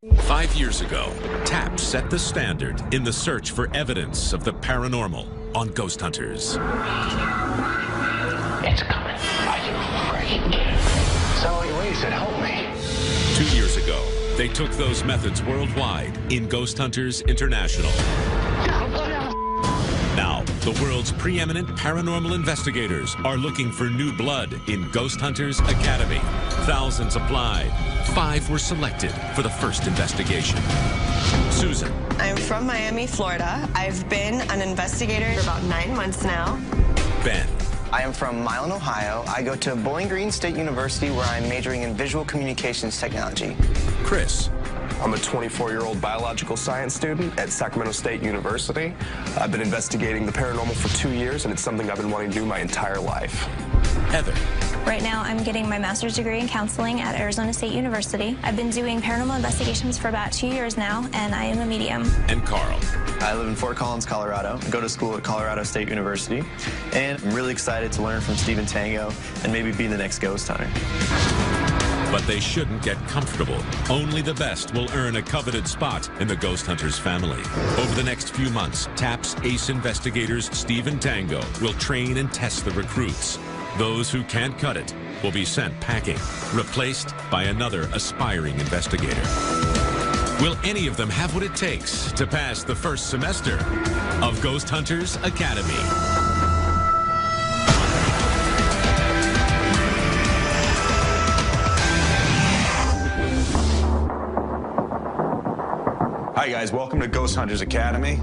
5 years ago, TAP set the standard in the search for evidence of the paranormal on Ghost Hunters. It's coming. Are you afraid? So he said, help me. 2 years ago, they took those methods worldwide in Ghost Hunters International. Now, the world's preeminent paranormal investigators are looking for new blood in Ghost Hunters Academy. Thousands applied. 5 were selected for the first investigation. Susan. I'm from Miami, Florida. I've been an investigator for about 9 months now. Ben. I am from Milan, Ohio. I go to Bowling Green State University, where I'm majoring in visual communications technology. Chris. I'm a 24-year-old biological science student at Sacramento State University. I've been investigating the paranormal for 2 years, and it's something I've been wanting to do my entire life. Heather. Right now, I'm getting my master's degree in counseling at Arizona State University. I've been doing paranormal investigations for about 2 years now, and I am a medium. And Carl. I live in Fort Collins, Colorado. I go to school at Colorado State University, and I'm really excited to learn from Stephen Tango and maybe be the next ghost hunter. But they shouldn't get comfortable. Only the best will earn a coveted spot in the Ghost Hunters family. Over the next few months, TAP's ace investigators, Stephen Tango, will train and test the recruits. Those who can't cut it will be sent packing, replaced by another aspiring investigator. Will any of them have what it takes to pass the first semester of Ghost Hunters Academy? Hi guys, welcome to Ghost Hunters Academy.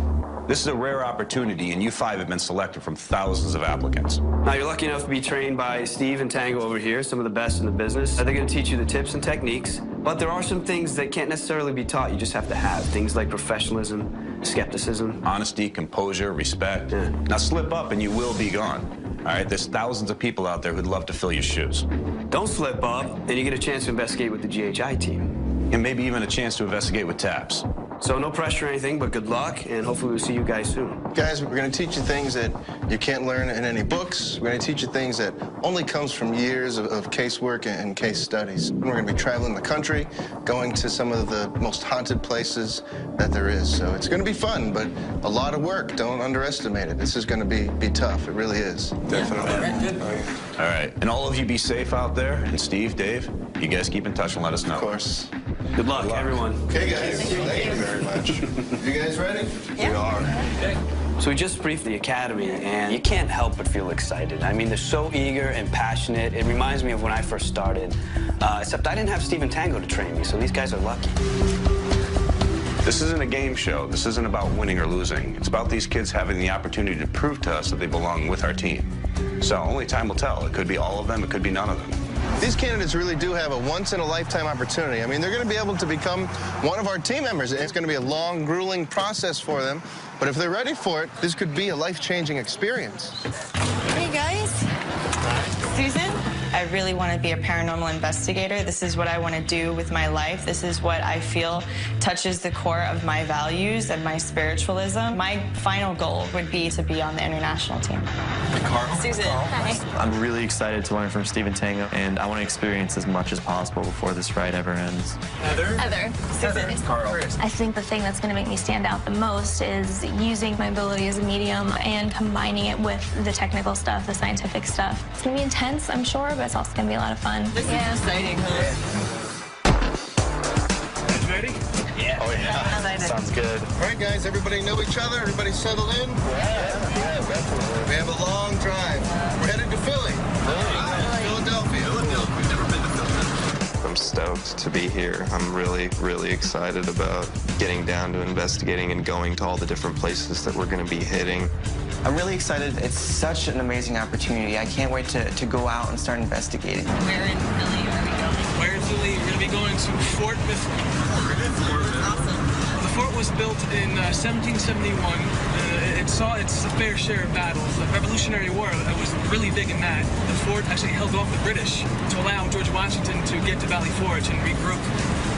This is a rare opportunity, and you 5 have been selected from thousands of applicants. Now, you're lucky enough to be trained by Steve and Tango over here, some of the best in the business. They're going to teach you the tips and techniques, but there are some things that can't necessarily be taught. You just have to have things like professionalism, skepticism. Honesty, composure, respect. Yeah. Now slip up and you will be gone. All right, there's thousands of people out there who'd love to fill your shoes. Don't slip up, and you get a chance to investigate with the GHI team. And maybe even a chance to investigate with TAPS. So no pressure or anything, but good luck, and hopefully we'll see you guys soon. Guys, we're going to teach you things that you can't learn in any books. We're going to teach you things that only comes from years of casework and case studies. And we're going to be traveling the country, going to some of the most haunted places that there is. So it's going to be fun, but a lot of work. Don't underestimate it. This is going to be tough. It really is. Definitely. All right, and all of you be safe out there. And Steve, Dave, you guys keep in touch and let us know. Of course. Good luck, everyone. Okay, guys. Thank you very much. You guys ready? Yeah. We are. Okay. So we just briefed the Academy, and you can't help but feel excited. I mean, they're so eager and passionate. It reminds me of when I first started, except I didn't have Stephen Tango to train me, so these guys are lucky. This isn't a game show. This isn't about winning or losing. It's about these kids having the opportunity to prove to us that they belong with our team. So only time will tell. It could be all of them. It could be none of them. These candidates really do have a once-in-a-lifetime opportunity. I mean, they're going to be able to become one of our team members. It's going to be a long, grueling process for them. But if they're ready for it, this could be a life-changing experience. Hey, guys. Susan. I really want to be a paranormal investigator. This is what I want to do with my life. This is what I feel touches the core of my values and my spiritualism. My final goal would be to be on the international team. Carl. Susan. Hi. I'm really excited to learn from Stephen Tango, and I want to experience as much as possible before this ride ever ends. Heather. Susan. Carl. I think the thing that's going to make me stand out the most is using my ability as a medium and combining it with the technical stuff, the scientific stuff. It's going to be intense, I'm sure, but it's also going to be a lot of fun. This is exciting, huh? You ready? Yeah. Oh, yeah. Sounds good. All right, guys, everybody know each other? Everybody settled in? Yeah, definitely. We have a long drive. We're headed to Philly. Philadelphia. We've never been to Philadelphia. I'm stoked to be here. I'm really, really excited about getting down to investigating and going to all the different places that we're going to be hitting. I'm really excited. It's such an amazing opportunity. I can't wait to go out and start investigating. Where in Philly are we going? Where in Philly? We're going to be going to Fort Awesome. The fort was built in 1771. It saw its fair share of battles. The Revolutionary War was really big in that. The fort actually held off the British to allow George Washington to get to Valley Forge and regroup.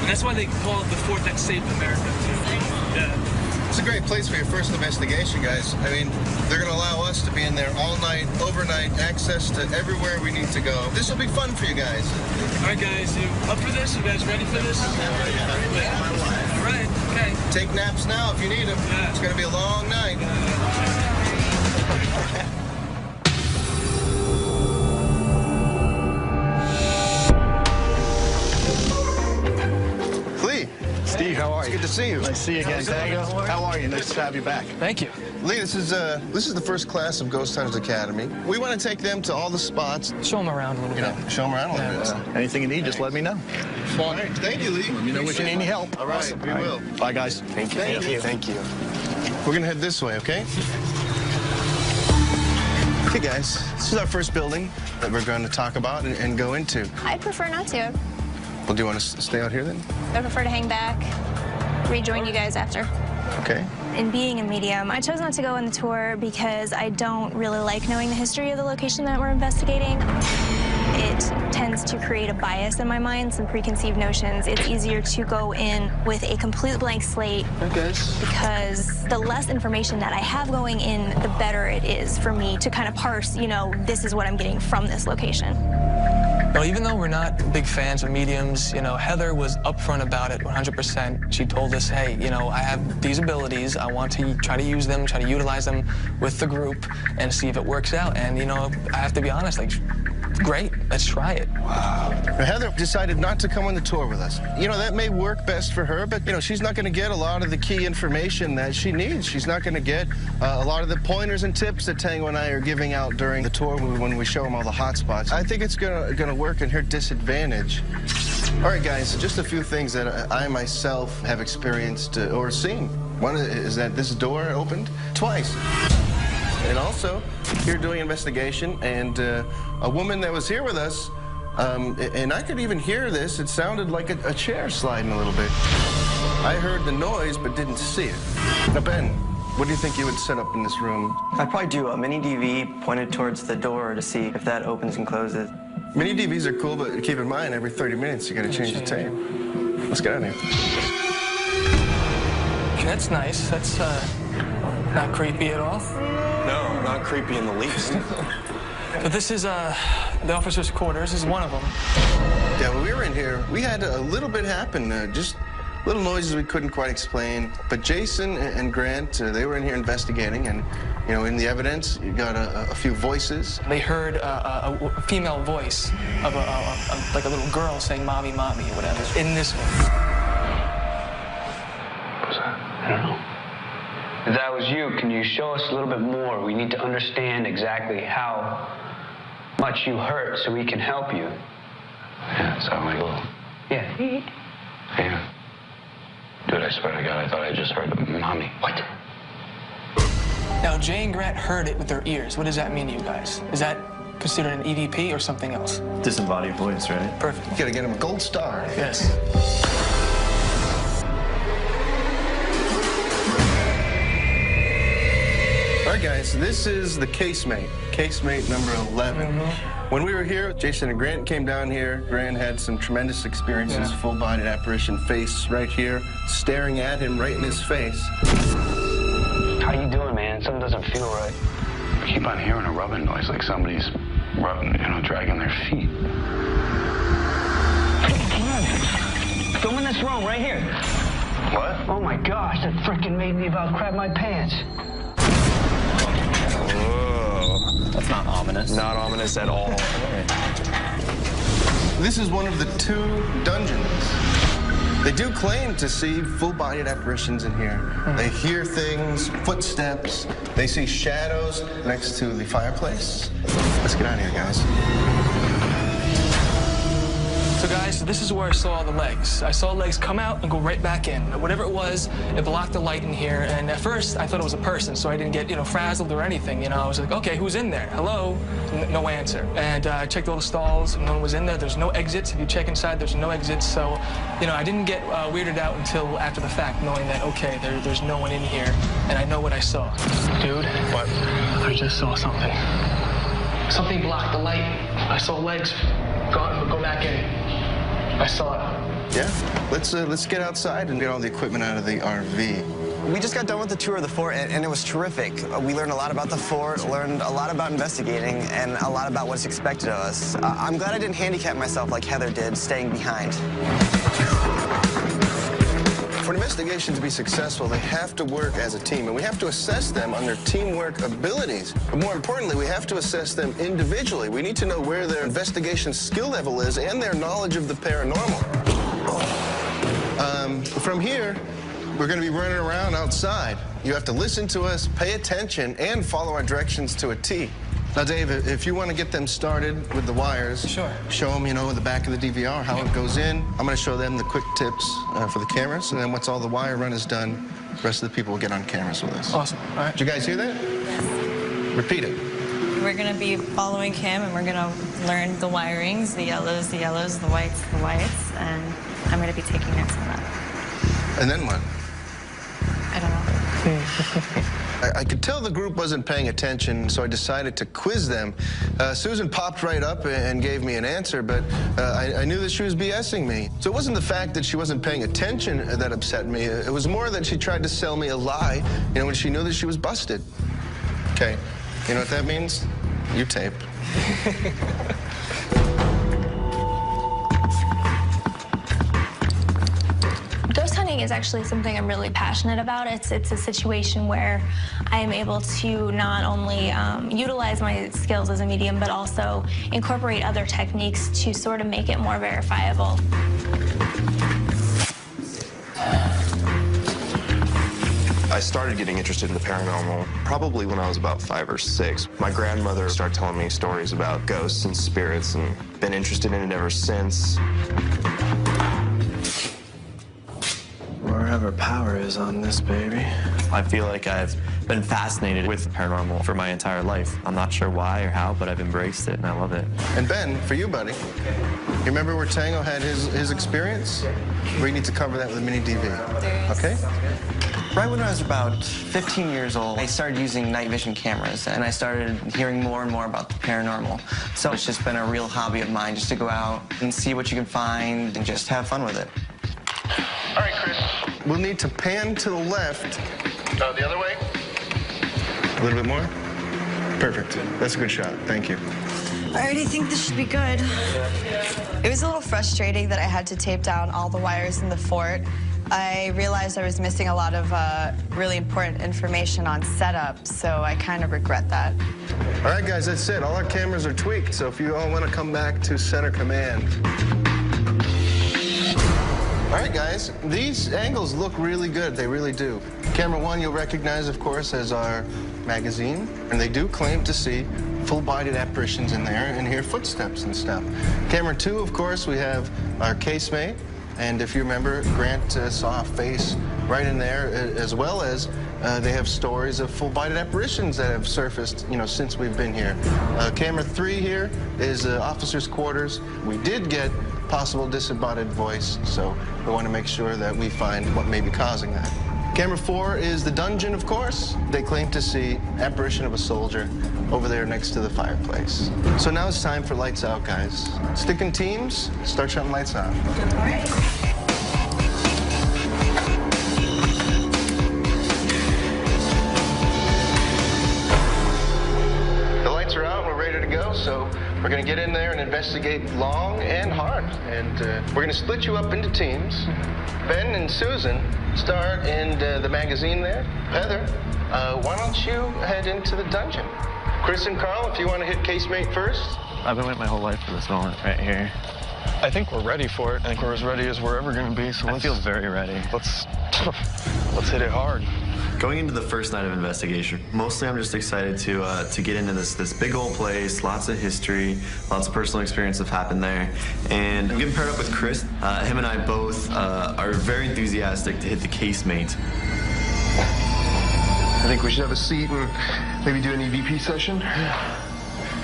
And that's why they call it the fort that saved America. Yeah. It's a great place for your first investigation, guys. I mean, they're going to allow us to be in there all night, overnight, access to everywhere we need to go. This will be fun for you guys. All right, guys, you up for this? You guys ready for this? Yeah. All right, okay. Take naps now if you need them. Yeah. It's going to be a long night. Steve, how are you? It's good to see you. Nice to see you again, Tango. How are you? Nice to have you back. Thank you. Lee, this is the first class of Ghost Hunters Academy. We want to take them to all the spots. Show them around a little bit. Show them around a little bit. Anything you need, just let me know. All right, thank you, Lee. Let me know if you need any help. All right, we will. Bye, guys. Thank you. Thank you. We're going to head this way, okay? Okay, guys, this is our first building that we're going to talk about and go into. I prefer not to. Well, do you want to stay out here then? I prefer to hang back, rejoin you guys after. Okay. In being a medium, I chose not to go on the tour because I don't really like knowing the history of the location that we're investigating. It tends to create a bias in my mind, some preconceived notions. It's easier to go in with a complete blank slate because the less information that I have going in, the better it is for me to kind of parse, this is what I'm getting from this location. Well, even though we're not big fans of mediums, Heather was upfront about it 100%. She told us, hey, I have these abilities. I want to try to use them, try to utilize them with the group and see if it works out. And, I have to be honest, great, let's try it. Wow. Heather decided not to come on the tour with us. That may work best for her, but, she's not going to get a lot of the key information that she needs. She's not going to get a lot of the pointers and tips that Tango and I are giving out during the tour when we show them all the hot spots. I think it's going to work in her disadvantage. All right, guys, just a few things that I myself have experienced or seen. One is that this door opened twice. And also, here doing investigation, and a woman that was here with us, and I could even hear this, it sounded like a chair sliding a little bit. I heard the noise, but didn't see it. Now, Ben, what do you think you would set up in this room? I'd probably do a mini DV pointed towards the door to see if that opens and closes. Mini DVs are cool, but keep in mind, every 30 minutes, you gotta change the tape. Let's get out of here. Okay, that's nice. That's not creepy at all. No, not creepy in the least. But this is the officer's quarters. This is one of them. Yeah, when we were in here, we had a little bit happen, just little noises we couldn't quite explain. But Jason and Grant, they were in here investigating, and, in the evidence, you got a few voices. They heard a female voice of like a little girl saying, "Mommy, mommy," or whatever, in this one. What was that? I don't know. If that was you, can you show us a little bit more? We need to understand exactly how much you hurt so we can help you. Yeah, it sounded like a little. Yeah. Yeah. Dude, I swear to God, I thought I just heard mommy. What? Now, Jay and Grant heard it with their ears. What does that mean to you guys? Is that considered an EVP or something else? Disembodied voice, right? Perfect. You gotta get him a gold star. Yes. All right, guys, this is the casemate number 11. When we were here, Jason and Grant came down here. Grant had some tremendous experiences, full-bodied apparition, face right here, staring at him right in his face. How you doing, man? Something doesn't feel right. I keep on hearing a rubbing noise, like somebody's rubbing, dragging their feet. Film in this room right here. What? Oh my gosh, that frickin' made me about crap my pants. Whoa. That's not ominous. Not ominous at all. This is one of the 2 dungeons. They do claim to see full-bodied apparitions in here. They hear things, footsteps. They see shadows next to the fireplace. Let's get out of here, guys. So guys, this is where I saw the legs. I saw legs come out and go right back in. Whatever it was, it blocked the light in here. And at first, I thought it was a person, so I didn't get, frazzled or anything. I was like, okay, who's in there? Hello? No answer. And I checked all the stalls, no one was in there. There's no exits. If you check inside, there's no exits. So, I didn't get weirded out until after the fact, knowing that, okay, there's no one in here, and I know what I saw. Dude. What? I just saw something. Something blocked the light. I saw legs go back in. I saw it. Yeah, let's get outside and get all the equipment out of the RV. We just got done with the tour of the fort, and it was terrific. We learned a lot about the fort, learned a lot about investigating, and a lot about what's expected of us. I'm glad I didn't handicap myself like Heather did, staying behind. For an investigation to be successful, they have to work as a team, and we have to assess them on their teamwork abilities. But more importantly, we have to assess them individually. We need to know where their investigation skill level is and their knowledge of the paranormal. From here, we're going to be running around outside. You have to listen to us, pay attention, and follow our directions to a T. Now, Dave, if you want to get them started with the wires, sure. Show them, you know, in the back of the DVR how it goes in. I'm going to show them the quick tips for the cameras, and then once all the wire run is done, the rest of the people will get on cameras with us. Awesome. All right. Did you guys hear that? Yes. Repeat it. We're going to be following Kim, and we're going to learn the wirings, the yellows, the whites, and I'm going to be taking notes on that. And then what? I don't know. I could tell the group wasn't paying attention, so I decided to quiz them. Susan popped right up and gave me an answer, but I knew that she was BSing me. So it wasn't the fact that she wasn't paying attention that upset me. It was more that she tried to sell me a lie, you know, when she knew that she was busted. Okay, you know what that means? You tape. Ghost hunting is actually something I'm really passionate about. It's a situation where I am able to not only utilize my skills as a medium, but also incorporate other techniques to sort of make it more verifiable. I started getting interested in the paranormal probably when I was about 5 or 6. My grandmother started telling me stories about ghosts and spirits, and been interested in it ever since. Wherever power is on this baby. I feel like I've been fascinated with paranormal for my entire life. I'm not sure why or how, but I've embraced it and I love it. And Ben, for you, buddy, you remember where Tango had his experience? We need to cover that with a mini DV. Okay? Right when I was about 15 years old, I started using night vision cameras, and I started hearing more and more about the paranormal. So it's just been a real hobby of mine, just to go out and see what you can find and just have fun with it. All right, Chris. We'll need to pan to the left. The other way? A little bit more? Perfect. That's a good shot. Thank you. I already think this should be good. It was a little frustrating that I had to tape down all the wires in the fort. I realized I was missing a lot of really important information on setup, so I kind of regret that. All right, guys, that's it. All our cameras are tweaked, so if you all want to come back to center command. All right, guys, these angles look really good. They really do. Camera 1 you'll recognize, of course, as our magazine, and they do claim to see full-bodied apparitions in there and hear footsteps and stuff. Camera 2, of course, we have our casemate, and if you remember, Grant saw a face right in there, as well as they have stories of full-bodied apparitions that have surfaced, you know, since we've been here. Camera 3 here is officers' quarters. We did get possible disembodied voice, so we want to make sure that we find what may be causing that. Camera 4 is the dungeon, of course. They claim to see apparition of a soldier over there next to the fireplace. So now it's time for lights out, guys. Stick in teams, start shutting lights off. All right. The lights are out, we're ready to go, so we're going to get in there and investigate long and hard. And we're going to split you up into teams. Ben and Susan start in the magazine there. Heather, why don't you head into the dungeon? Chris and Carl, if you want to hit casemate first. I've been waiting my whole life for this moment right here. I think we're ready for it. I think we're as ready as we're ever going to be, so I feel very ready. Let's hit it hard. Going into the first night of investigation, mostly I'm just excited to get into this big old place, lots of history, lots of personal experience have happened there. And I'm getting paired up with Chris. Him and I both are very enthusiastic to hit the casemate. I think we should have a seat and maybe do an EVP session.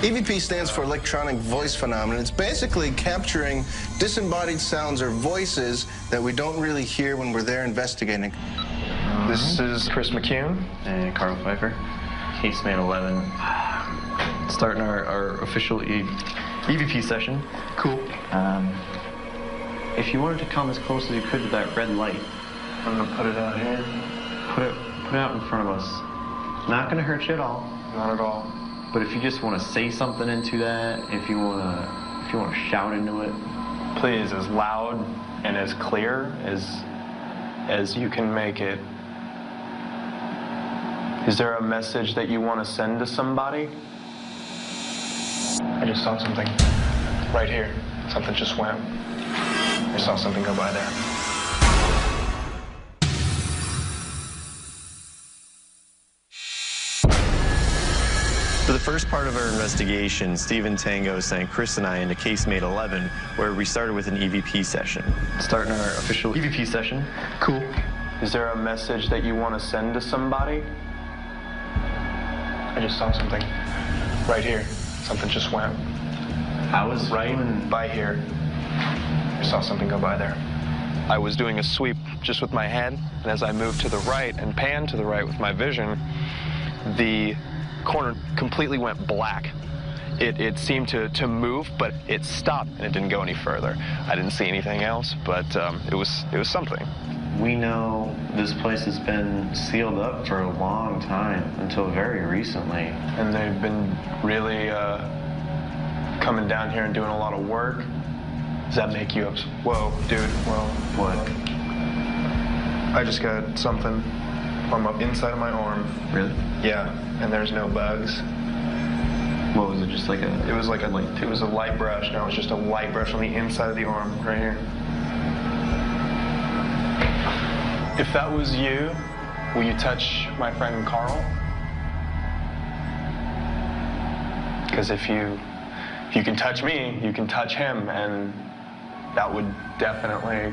EVP stands for electronic voice phenomenon. It's basically capturing disembodied sounds or voices that we don't really hear when we're there investigating. This is Chris McCune. And Carl Pfeiffer, casemate 11. Starting our official EVP session. Cool. If you wanted to come as close as you could to that red light, I'm gonna put it out here. Put it out in front of us. Not going to hurt you at all. Not at all. But if you just want to say something into that, if you want to shout into it, Please, as loud and as clear as you can make it. Is there a message that you want to send to somebody? I just saw something right here. Something just swam. I saw something go by there. For the first part of our investigation, Stephen Tango sent Chris and I into Casemate 11, where we started with an EVP session. Starting our official EVP session. Cool. Is there a message that you want to send to somebody? I just saw something right here. Something just swam. I was right by here. I saw something go by there. I was doing a sweep just with my head, and as I moved to the right and panned to the right with my vision, the corner completely went black. It seemed to move, but it stopped and it didn't go any further. I didn't see anything else, but it was something. We know this place has been sealed up for a long time, until very recently. And they've been really coming down here and doing a lot of work. Does that make you upset? Whoa, dude, whoa. What? I just got something on the inside of my arm. Really? Yeah, and there's no bugs. What was it, just like a... It was like it was a light brush. No, it was just a light brush on the inside of the arm, right here. If that was you, will you touch my friend Carl? Because if you can touch me, you can touch him, and that would definitely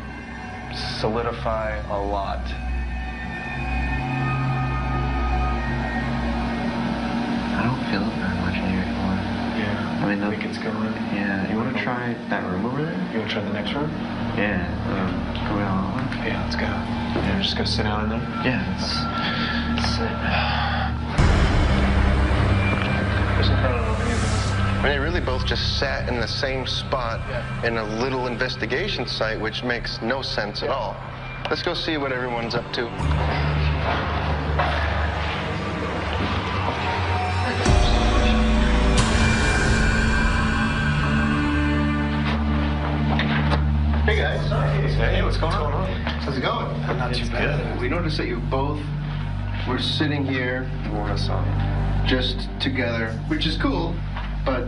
solidify a lot. I don't feel it very much in here anymore. Yeah, I mean, I think it's going. Yeah, you want to try that room over there? You want to try the next room? Yeah, go down. Yeah, let's go. Yeah, just go sit down in there? Yeah, let's sit. I mean, they really both just sat in the same spot in a little investigation site, which makes no sense at all. Let's go see what everyone's up to. Hey guys. Hey, what's going on? How's it going? Not too bad. We noticed that you both were sitting here just together, which is cool, but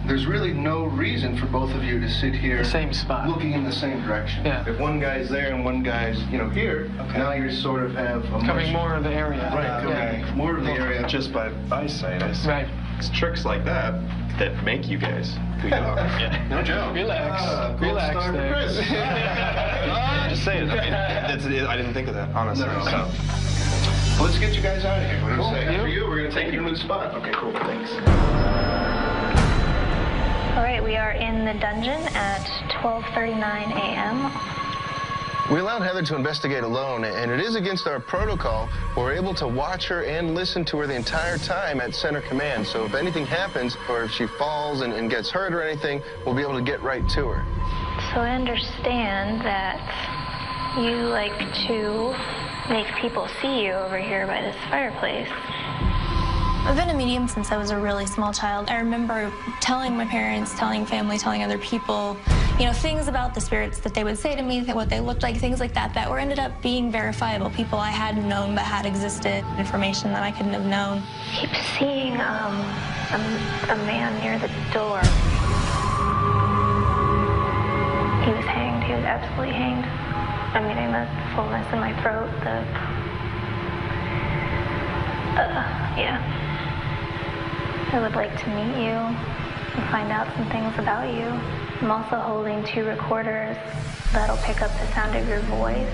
there's really no reason for both of you to sit here Same spot. looking in the same direction. Yeah. If one guy's there and one guy's, here, now you sort of have a Covering more of the area. Right, covering more of the area. Just by eyesight, I see. Right. It's tricks like that that make you guys who you are. Yeah. No joke. Relax. Relax Relax there. there. Just saying. I mean, I didn't think of that, honestly. No. So. Well, let's get you guys out of here. What do you say? Yeah. For you, we're going to take you to a new spot. Okay, cool. Thanks. All right, we are in the dungeon at 12:39 a.m. We allowed Heather to investigate alone, and it is against our protocol. We're able to watch her and listen to her the entire time at center command. So if anything happens, or if she falls and gets hurt or anything, we'll be able to get right to her. So I understand that you like to make people see you over here by this fireplace. I've been a medium since I was a really small child. I remember telling my parents, telling family, telling other people, things about the spirits that they would say to me, what they looked like, things like that, that were ended up being verifiable. People I hadn't known but had existed, information that I couldn't have known. I keep seeing a man near the door. He was hanged. He was absolutely hanged. I'm getting the fullness in my throat, yeah. I would like to meet you and find out some things about you. I'm also holding 2 recorders that'll pick up the sound of your voice,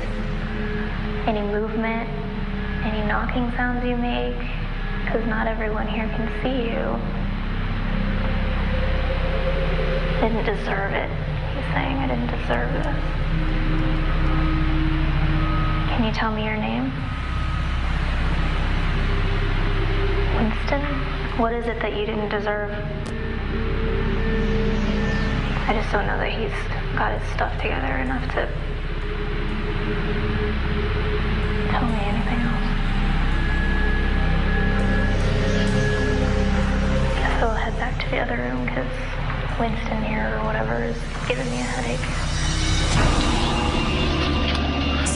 any movement, any knocking sounds you make, because not everyone here can see you. I didn't deserve it. He's saying I didn't deserve this. Can you tell me your name? Winston? What is it that you didn't deserve? I just don't know that he's got his stuff together enough to tell me anything else.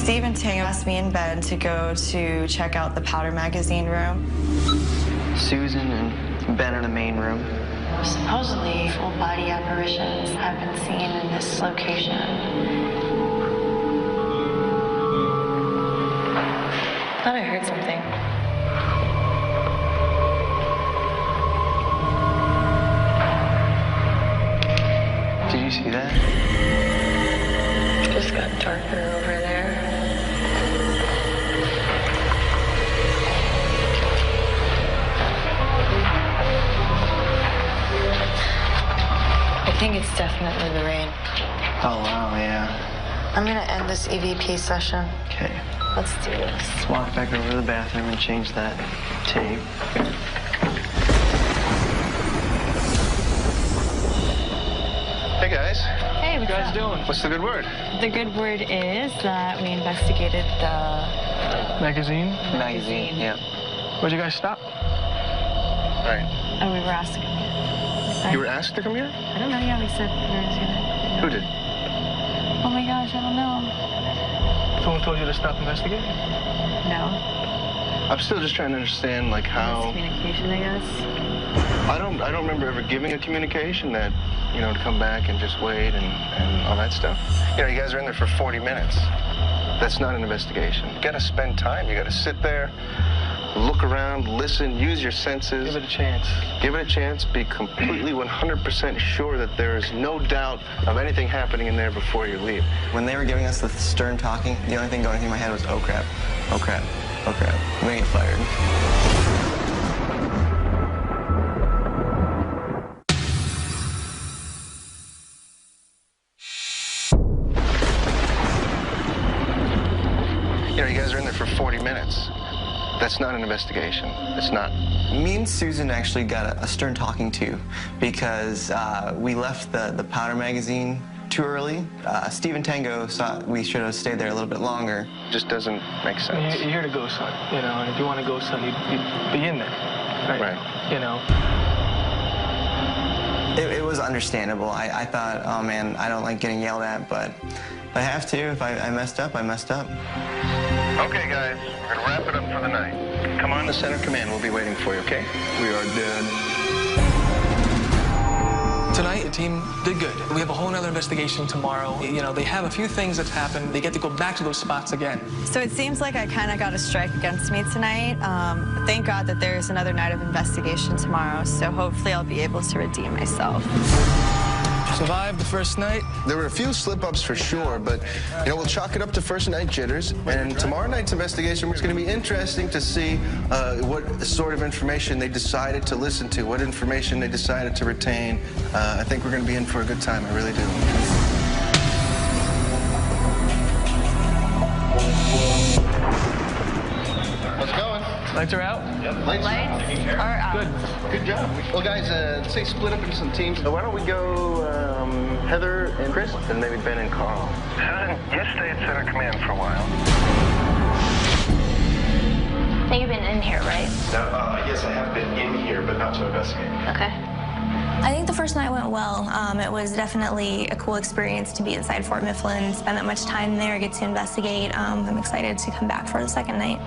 Steve and Tango asked me in bed to go to check out the powder magazine room. Susan and Ben are in the main room. Supposedly, full-body apparitions have been seen in this location. Thought I heard something. Did you see that? It just got darker over there. I think it's definitely the rain. Oh, wow, yeah. I'm gonna end this EVP session. Okay. Let's do this. Let's walk back over to the bathroom and change that tape. Hey, guys. Hey, What you guys doing? What's the good word? The good word is that we investigated the Magazine? Magazine, yeah. Where'd you guys stop? All right. Oh, we were asked to come here. You were asked to come here? I don't know. Yeah, we said we were gonna. Who did? Oh my gosh, I don't know. Someone told you to stop investigating? No. I'm still just trying to understand, like, how... Miscommunication, I guess. I don't remember ever giving a communication that, you know, to come back and just wait and all that stuff. You know, you guys are in there for 40 minutes. That's not an investigation. You gotta spend time. You gotta sit there, look around, listen, use your senses. Give it a chance. Give it a chance. Be completely 100% sure that there is no doubt of anything happening in there before you leave. When they were giving us the stern talking, the only thing going through my head was, oh crap, oh crap, oh crap. I'm gonna get fired. You know, you guys are in there for 40 minutes. That's not an investigation. It's not. Me and Susan actually got a stern talking to because we left the powder magazine too early. Steve and Tango thought we should have stayed there a little bit longer. Just doesn't make sense. You're here to go, son. You know, and if you want to go, son, you'd be in there. Right. You know. It was understandable. I thought, oh man, I don't like getting yelled at, but if I have to, if I messed up, I messed up. Okay, guys, we're gonna wrap it up for the night. Come on to Center Command. We'll be waiting for you, okay? We are dead. Tonight, the team did good. We have a whole other investigation tomorrow. You know, they have a few things that's happened. They get to go back to those spots again. So it seems like I kind of got a strike against me tonight. Thank God that there's another night of investigation tomorrow, so hopefully I'll be able to redeem myself. Survived the first night. There were a few slip-ups for sure, but, you know, we'll chalk it up to first night jitters. And tomorrow night's investigation, it's going to be interesting to see what sort of information they decided to listen to, what information they decided to retain. I think we're going to be in for a good time. I really do. How's it going? Lights are out? Yep. Lights are out. Good job. Well, guys, say split up into some teams. Why don't we go Heather and Chris, and maybe Ben and Carl? Susan, you stay at Center Command for a while. You've been in here, right? Yes, I have been in here, but not to investigate. Okay. I think the first night went well. It was definitely a cool experience to be inside Fort Mifflin, spend that much time there, get to investigate. I'm excited to come back for the second night.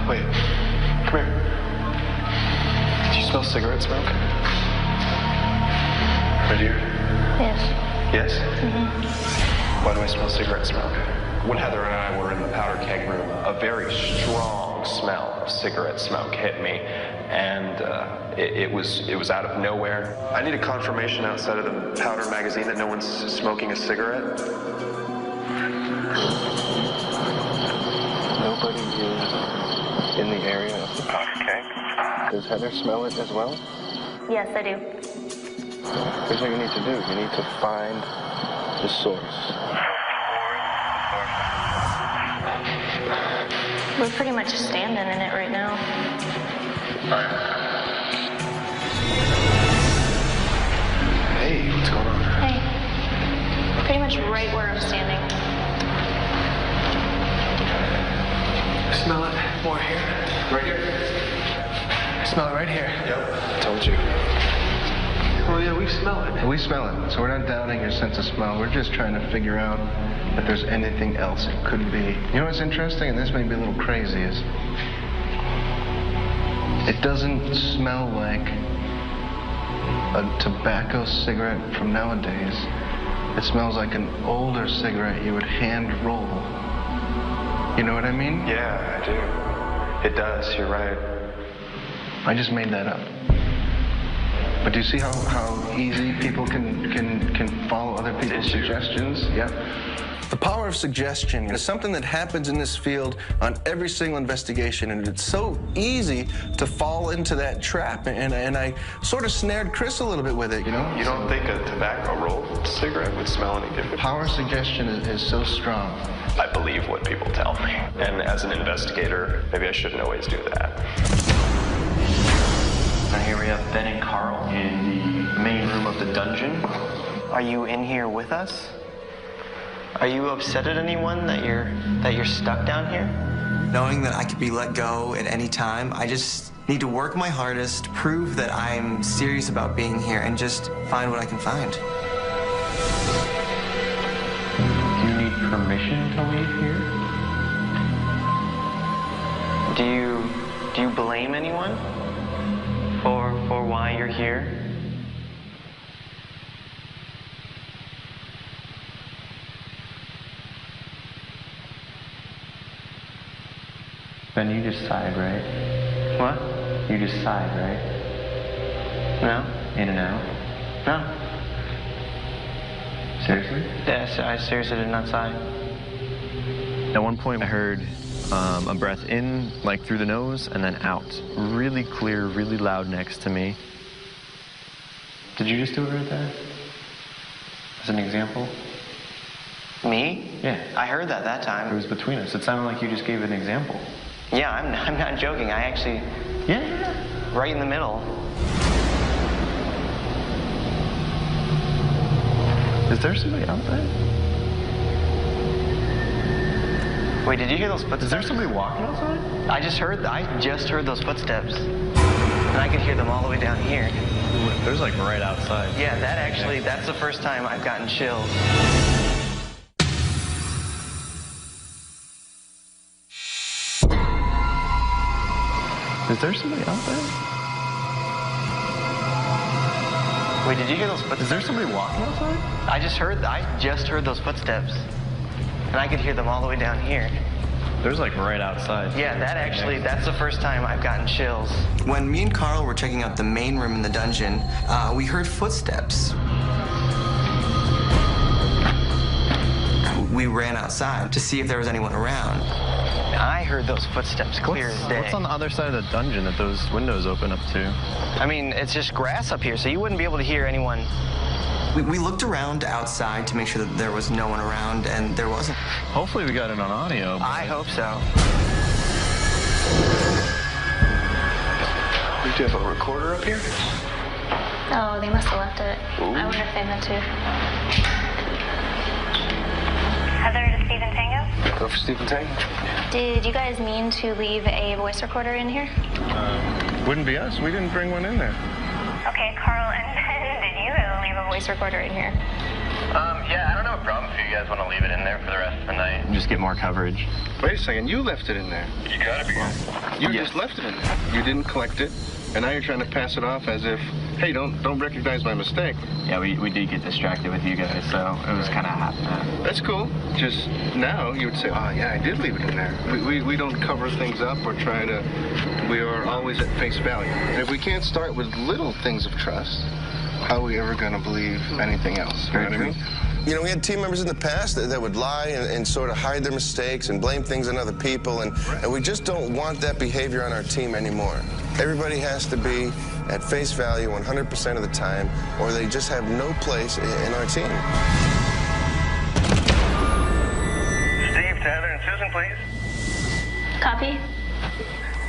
Wait, come here. Did you smell cigarette smoke? Right here? Yes. Yes? Mm-hmm. Why do I smell cigarette smoke? When Heather and I were in the powder keg room, a very strong smell of cigarette smoke hit me, and it was out of nowhere. I need a confirmation outside of the powder magazine that no one's smoking a cigarette. Nobody is in the area of the powder keg. Does Heather smell it as well? Yes, I do. Here's what you need to do. You need to find the source. We're pretty much standing in it right now. Hey, what's going on? Hey. Pretty much right where I'm standing. Smell it more here. Right here. Smell it right here. Yep. Told you. Oh, yeah, we smell it. We smell it. So we're not doubting your sense of smell. We're just trying to figure out if there's anything else it could be. You know what's interesting, and this may be a little crazy, is it doesn't smell like a tobacco cigarette from nowadays. It smells like an older cigarette you would hand roll. You know what I mean? Yeah, I do. It does, you're right. I just made that up. But do you see how easy people can follow other people's suggestions? Yep. The power of suggestion is something that happens in this field on every single investigation, and it's so easy to fall into that trap. And I sort of snared Chris a little bit with it, you know? You don't think a tobacco rolled cigarette would smell any different? Power of suggestion is so strong. I believe what people tell me. And as an investigator, maybe I shouldn't always do that. And here we have Ben and Carl in the main room of the dungeon. Are you in here with us? Are you upset at anyone that you're stuck down here? Knowing that I could be let go at any time, I just need to work my hardest, prove that I'm serious about being here, and just find what I can find. Do you need permission to leave here? Do you blame anyone for why you're here? Ben, you just sighed, right? What? You just sighed, right? No. In and out? No. Seriously? Yes, I seriously did not sigh. At one point, I heard a breath in, like through the nose, and then out. Really clear, really loud next to me. Did you just do it right there? As an example? Me? Yeah. I heard that time. It was between us. It sounded like you just gave an example. Yeah, I'm not joking. I actually... Yeah. Right in the middle. Is there somebody out there? Wait, did you hear those footsteps? Is there somebody walking outside? I just heard those footsteps. And I could hear them all the way down here. There's like right outside. Yeah, that's the first time I've gotten chills. Is there somebody out there? Wait, did you hear those footsteps? Is there somebody walking outside? I just heard those footsteps. And I could hear them all the way down here. There's like right outside. Yeah, that's the first time I've gotten chills. When me and Carl were checking out the main room in the dungeon, we heard footsteps. We ran outside to see if there was anyone around. I heard those footsteps clear as day. What's on the other side of the dungeon that those windows open up to? I mean, it's just grass up here, so you wouldn't be able to hear anyone. We looked around outside to make sure that there was no one around, and there wasn't. Hopefully we got it on audio. I hope so. We do have a recorder up here? Oh, they must have left it. Ooh. I wonder if they meant to. Heather to Stephen Tango? Go for Stephen Tango. Did you guys mean to leave a voice recorder in here? Wouldn't be us. We didn't bring one in there. Okay, Carl and Ben, did you leave a voice recorder in here? Yeah, I don't have a problem if you guys want to leave it in there for the rest of the night. And just get more coverage. Wait a second. You left it in there. You gotta be. You just left it in there. You didn't collect it, and now you're trying to pass it off as if, hey, don't recognize my mistake. Yeah, we did get distracted with you guys, so it was kind of happening. That's cool. Just now you would say, oh, yeah, I did leave it in there. We don't cover things up or try to... We are always at face value. And if we can't start with little things of trust, how are we ever going to believe anything else? You know what I mean? You know, we had team members in the past that would lie and sort of hide their mistakes and blame things on other people, and we just don't want that behavior on our team anymore. Everybody has to be at face value 100% of the time, or they just have no place in our team. Steve, to Heather and Susan, please. Copy?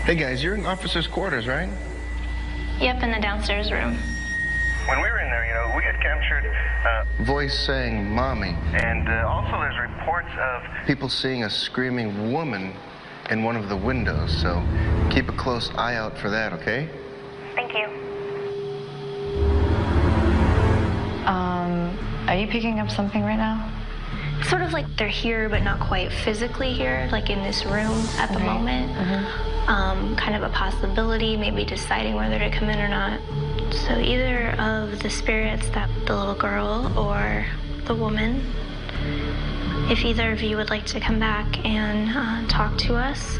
Hey, guys, you're in officers' quarters, right? Yep, in the downstairs room. When we were in there, you know, we had captured... Voice saying mommy. And also there's reports of... people seeing a screaming woman in one of the windows, so keep a close eye out for that, okay? Thank you. Are you picking up something right now? Sort of like they're here, but not quite physically here, like in this room at the moment. Kind of a possibility, maybe deciding whether to come in or not. So either of the spirits, that the little girl or the woman, if either of you would like to come back and talk to us,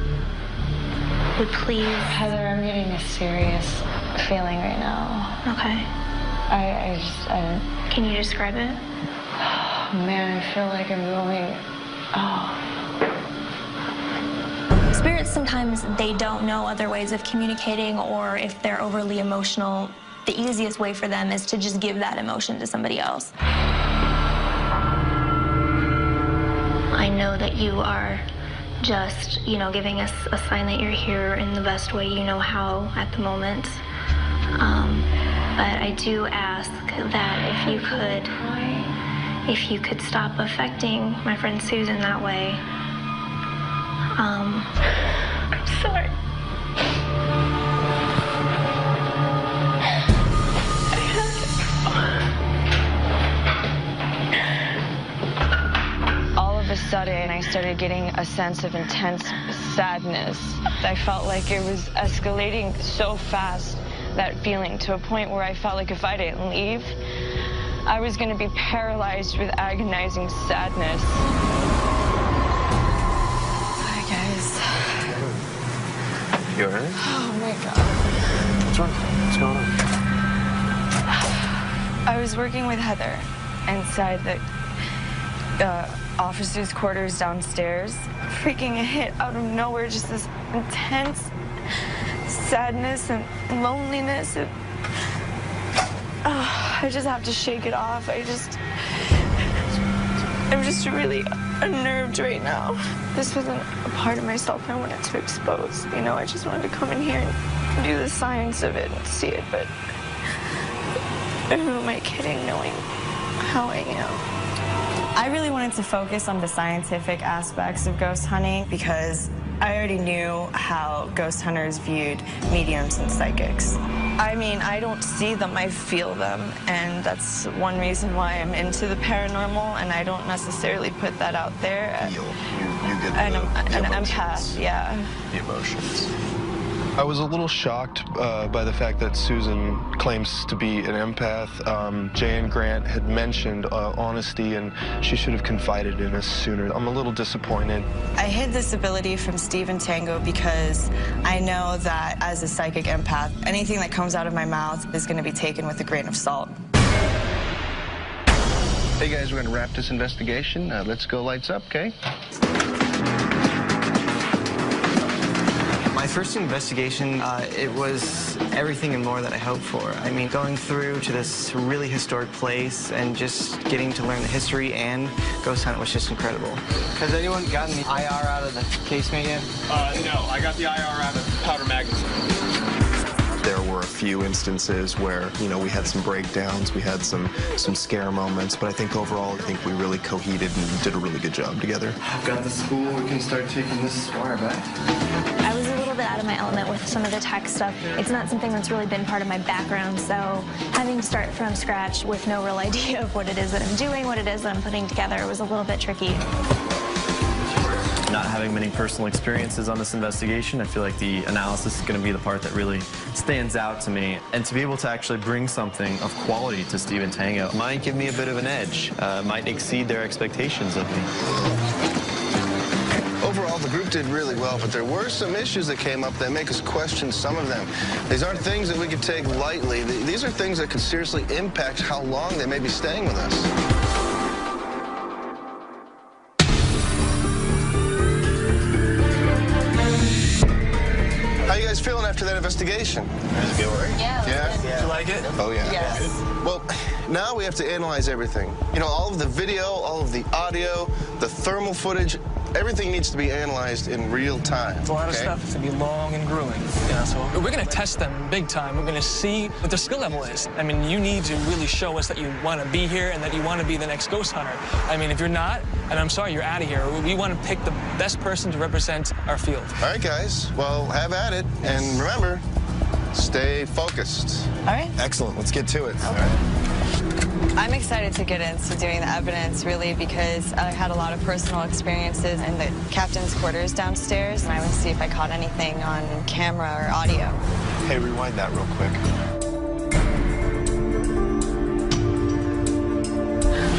would please. Heather, I'm getting a serious feeling right now. Okay. Can you describe it? Oh, man, I feel like I'm going. Spirits, sometimes they don't know other ways of communicating, or if they're overly emotional, the easiest way for them is to just give that emotion to somebody else. I know that you are just, giving us a sign that you're here in the best way you know how at the moment. But I do ask that if you could stop affecting my friend Susan that way. I'm sorry. All of a sudden, I started getting a sense of intense sadness. I felt like it was escalating so fast, that feeling, to a point where I felt like if I didn't leave, I was going to be paralyzed with agonizing sadness. Hi, guys. You all right? Oh, my God. What's wrong? What's going on? I was working with Heather inside the officers' quarters downstairs. Freaking hit out of nowhere, just this intense sadness and loneliness. I just have to shake it off. I'm just really unnerved right now. This wasn't a part of myself I wanted to expose. I just wanted to come in here and do the science of it and see it, but who am I kidding, knowing how I am? I really wanted to focus on the scientific aspects of ghost hunting because I already knew how ghost hunters viewed mediums and psychics. I mean, I don't see them, I feel them, and that's one reason why I'm into the paranormal, and I don't necessarily put that out there. You get an empath, yeah. The emotions. I was a little shocked by the fact that Susan claims to be an empath. Jay and Grant had mentioned honesty, and she should have confided in us sooner. I'm a little disappointed. I hid this ability from Steve and Tango because I know that as a psychic empath, anything that comes out of my mouth is going to be taken with a grain of salt. Hey guys, we're going to wrap this investigation. Let's go lights up, okay? My first investigation, it was everything and more that I hoped for. I mean, going through to this really historic place and just getting to learn the history and ghost hunt was just incredible. Has anyone gotten the IR out of the casement yet? No, I got the IR out of powder magazine. There were a few instances where, we had some breakdowns, we had some scare moments, but I think overall, we really cohered and did a really good job together. I've got the spool. We can start taking this wire back. I was a little bit out of my element with some of the tech stuff. It's not something that's really been part of my background, so having to start from scratch with no real idea of what it is that I'm doing, what it is that I'm putting together was a little bit tricky. Not having many personal experiences on this investigation, I feel like the analysis is going to be the part that really stands out to me. And to be able to actually bring something of quality to Steve and Tango might give me a bit of an edge, might exceed their expectations of me. Overall, the group did really well, but there were some issues that came up that make us question some of them. These aren't things that we could take lightly. These are things that could seriously impact how long they may be staying with us. How you guys feeling after that investigation? That's good work. Yeah? Did you like it? Oh, yeah. Yes. Well, now we have to analyze everything. All of the video, all of the audio, the thermal footage, everything needs to be analyzed in real time. It's a lot of stuff. It's going to be long and grueling. So we're going to test them big time. We're going to see what their skill level is. I mean, you need to really show us that you want to be here and that you want to be the next ghost hunter. I mean, if you're not, and I'm sorry, you're out of here. We want to pick the best person to represent our field. All right, guys. Well, have at it. And remember, stay focused. All right. Excellent. Let's get to it. Okay. All right. I'm excited to get into doing the evidence, really, because I had a lot of personal experiences in the captain's quarters downstairs, and I want to see if I caught anything on camera or audio. Hey, rewind that real quick.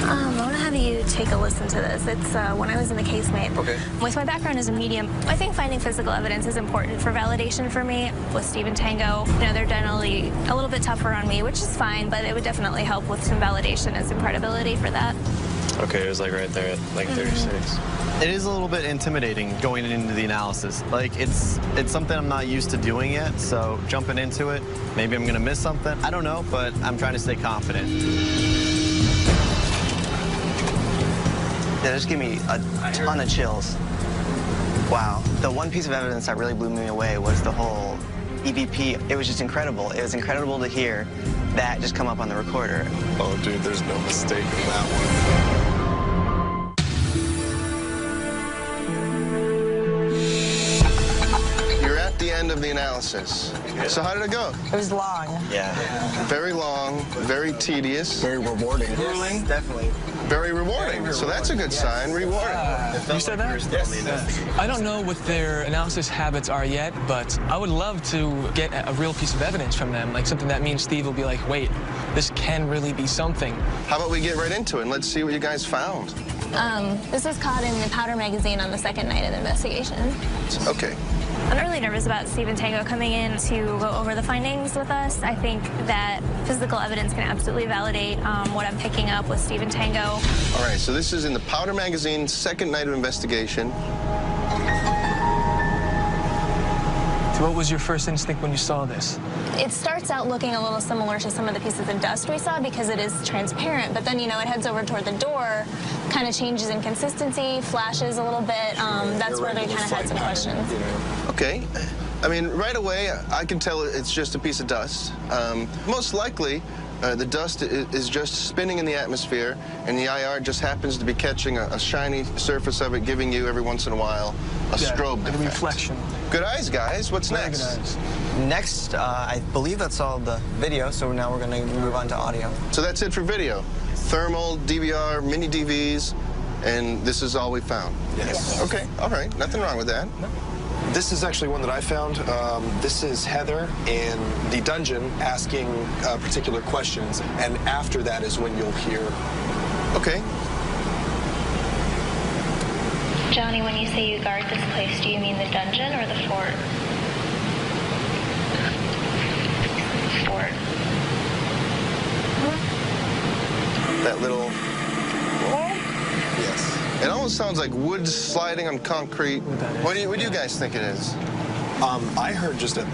I want to have you take a listen to this. It's when I was in the casemate. Okay. With my background as a medium, I think finding physical evidence is important for validation for me. With Steve and Tango, you know, they're generally a little bit tougher on me, which is fine, but it would definitely help with some validation and some credibility for that. Okay, it was like right there at like 36. It is a little bit intimidating going into the analysis. Like, it's something I'm not used to doing yet, so jumping into it, maybe I'm gonna miss something. I don't know, but I'm trying to stay confident. Yeah, just give me a ton of chills. Wow. The one piece of evidence that really blew me away was the whole EVP. It was just incredible. It was incredible to hear that just come up on the recorder. Oh, dude, there's no mistake in that one. The end of the analysis. So how did it go? It was long. Yeah. Very long, very tedious. Very rewarding. Grueling? Definitely. Very rewarding. So that's a good sign, rewarding. You said that? Yes. I don't know what their analysis habits are yet, but I would love to get a real piece of evidence from them, like something that me and Steve will be like, wait, this can really be something. How about we get right into it and let's see what you guys found. This was caught in the Powder magazine on the second night of the investigation. Okay. I'm really nervous about Steve and Tango coming in to go over the findings with us. I think that physical evidence can absolutely validate what I'm picking up with Steve and Tango. All right, so this is in the Powder magazine, second night of investigation. So what was your first instinct when you saw this? It starts out looking a little similar to some of the pieces of dust we saw because it is transparent, but then, you know, it heads over toward the door, kind of changes in consistency, flashes a little bit. That's where they kind of had some questions. Okay. I mean, right away, I can tell it's just a piece of dust. Most likely, the dust is just spinning in the atmosphere, and the IR just happens to be catching a shiny surface of it, giving you every once in a while a strobe like a reflection. Good eyes, guys. What's Very next? good eyes. Next, I believe that's all the video, so now we're going to move on to audio. So that's it for video. Thermal, DVR, mini DVs, and this is all we found? Yes. Okay, all right. Nothing wrong with that. No. This is actually one that I found. This is Heather in the dungeon asking particular questions, and after that is when you'll hear. Okay. Johnny, when you say you guard this place, do you mean the dungeon or the fort? Fort. That little... Yes. It almost sounds like wood sliding on concrete. What do you guys think it is? I heard just a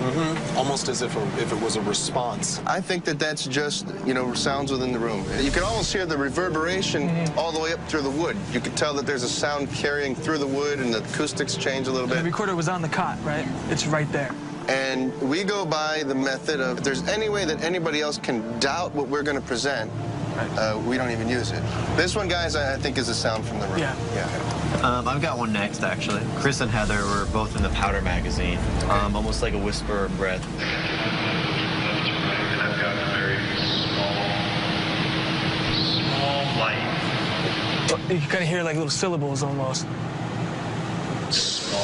almost as if it was a response. I think that's just, you know, sounds within the room. You can almost hear the reverberation all the way up through the wood. You can tell that there's a sound carrying through the wood and the acoustics change a little bit. The recorder was on the cot, right? It's right there. And we go by the method of if there's any way that anybody else can doubt what we're going to present, we don't even use it. This one, guys, I think is a sound from the room. Yeah. I've got one next, actually. Chris and Heather were both in the Powder magazine, almost like a whisper of breath. And I've got a very small light. You kind of hear like little syllables almost. Small.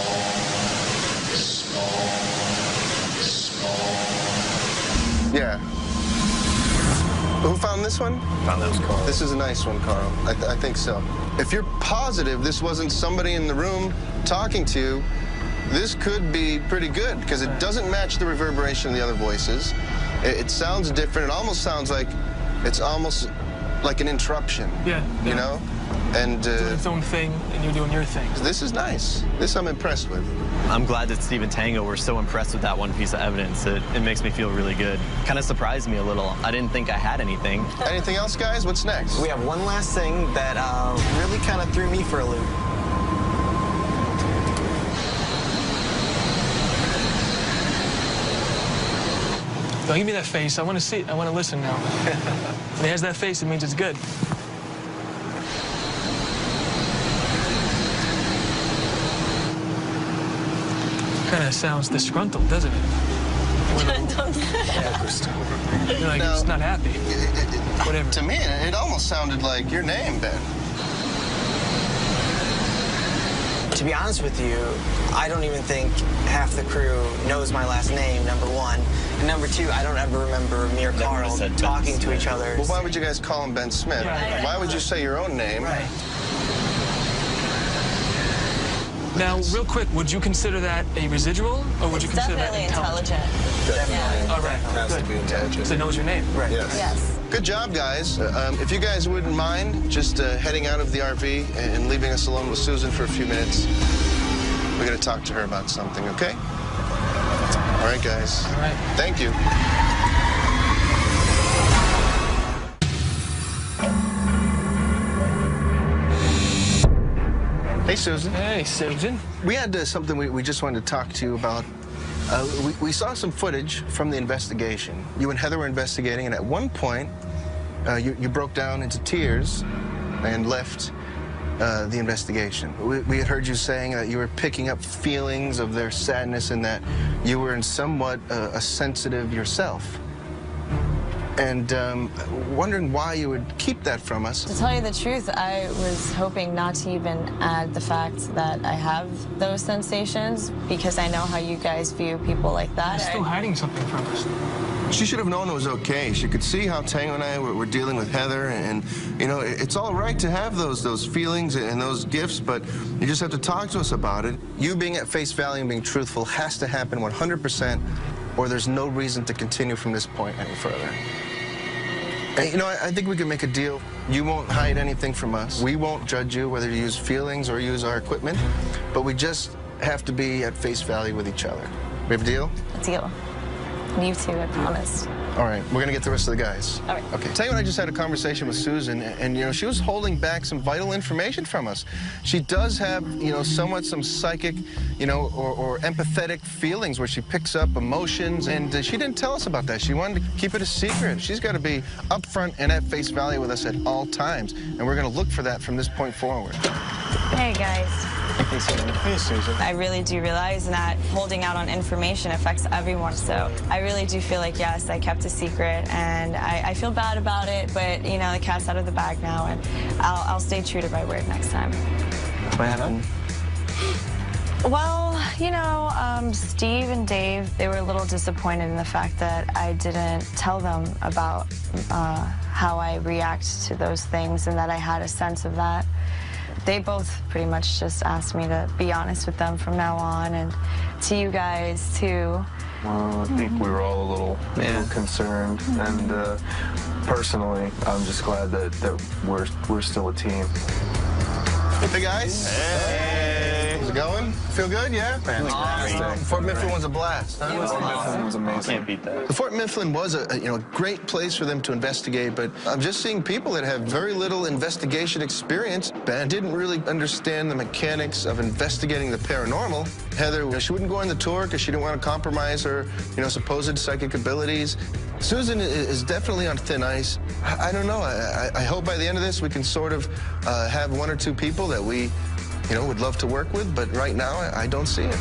Yeah. Who found this one? Found that was Carl. This is a nice one, Carl. I think so. If you're positive this wasn't somebody in the room talking to you, this could be pretty good because it doesn't match the reverberation of the other voices. It sounds different. It almost sounds like it's almost like an interruption. Yeah. You know? And doing its own thing, and you're doing your thing. This is nice. This I'm impressed with. I'm glad that Steve and Tango were so impressed with that one piece of evidence. It makes me feel really good. Kind of surprised me a little. I didn't think I had anything. Anything else, guys? What's next? We have one last thing that really kind of threw me for a loop. Don't give me that face. I want to see it. I want to listen now. If he has that face, it means it's good. Kind of sounds disgruntled, doesn't it? You're like, Now, it's not happy. Whatever. To me, it almost sounded like your name, Ben. To be honest with you, I don't even think half the crew knows my last name, number one. And number two, I don't ever remember me or Carl talking to each other. Well, why would you guys call him Ben Smith? Right. Why would you say your own name? Right. Now, real quick, would you consider that a residual, or would you consider that intelligent? Definitely. All right. Has to be intelligent. So it knows your name. Right. Yes. Good job, guys. If you guys wouldn't mind just heading out of the RV and leaving us alone with Susan for a few minutes, we're going to talk to her about something, okay? All right, guys. All right. Thank you. Hey, Susan. Hey, Susan. We had something we just wanted to talk to you about. We saw some footage from the investigation. You and Heather were investigating, and at one point, you broke down into tears and left the investigation. We had heard you saying that you were picking up feelings of their sadness and that you were in somewhat a sensitive yourself. And wondering why you would keep that from us. To tell you the truth, I was hoping not to even add the fact that I have those sensations because I know how you guys view people like that. You're still hiding something from us. She should have known it was okay. She could see how Tango and I were dealing with Heather, and you know, it's all right to have those feelings and those gifts, but you just have to talk to us about it. You being at face value and being truthful has to happen 100%, or there's no reason to continue from this point any further. And, you know, I think we can make a deal. You won't hide anything from us. We won't judge you whether you use feelings or use our equipment, but we just have to be at face value with each other. We have a deal? A deal. You too, I promise. All right, we're gonna get the rest of the guys. All right. Okay, tell you what, I just had a conversation with Susan, and you know, she was holding back some vital information from us. She does have, you know, somewhat some psychic, you know, or empathetic feelings where she picks up emotions, and she didn't tell us about that. She wanted to keep it a secret. She's got to be upfront and at face value with us at all times, and we're gonna look for that from this point forward. Hey, guys. Hey, Susan. Hey, Susan. I really do realize that holding out on information affects everyone, so I really do feel like, yes, I kept a secret, and I feel bad about it, but, you know, the cat's out of the bag now, and I'll stay true to my word next time. What happened? Well, you know, Steve and Dave, they were a little disappointed in the fact that I didn't tell them about how I react to those things and that I had a sense of that. They both pretty much just asked me to be honest with them from now on, and to you guys, too. Well, I think we were all a little concerned, and personally, I'm just glad that we're still a team. Hey, guys. Hey. How's it going? Feel good, yeah? Fantastic. Fort Mifflin was a blast. Huh? Fort Mifflin was amazing. Can't beat that. The Fort Mifflin was a great place for them to investigate, but I'm just seeing people that have very little investigation experience and didn't really understand the mechanics of investigating the paranormal. Heather, you know, she wouldn't go on the tour because she didn't want to compromise her, you know, supposed psychic abilities. Susan is definitely on thin ice. I don't know. I hope by the end of this we can sort of have one or two people that we, you know, would love to work with, but right now I don't see it.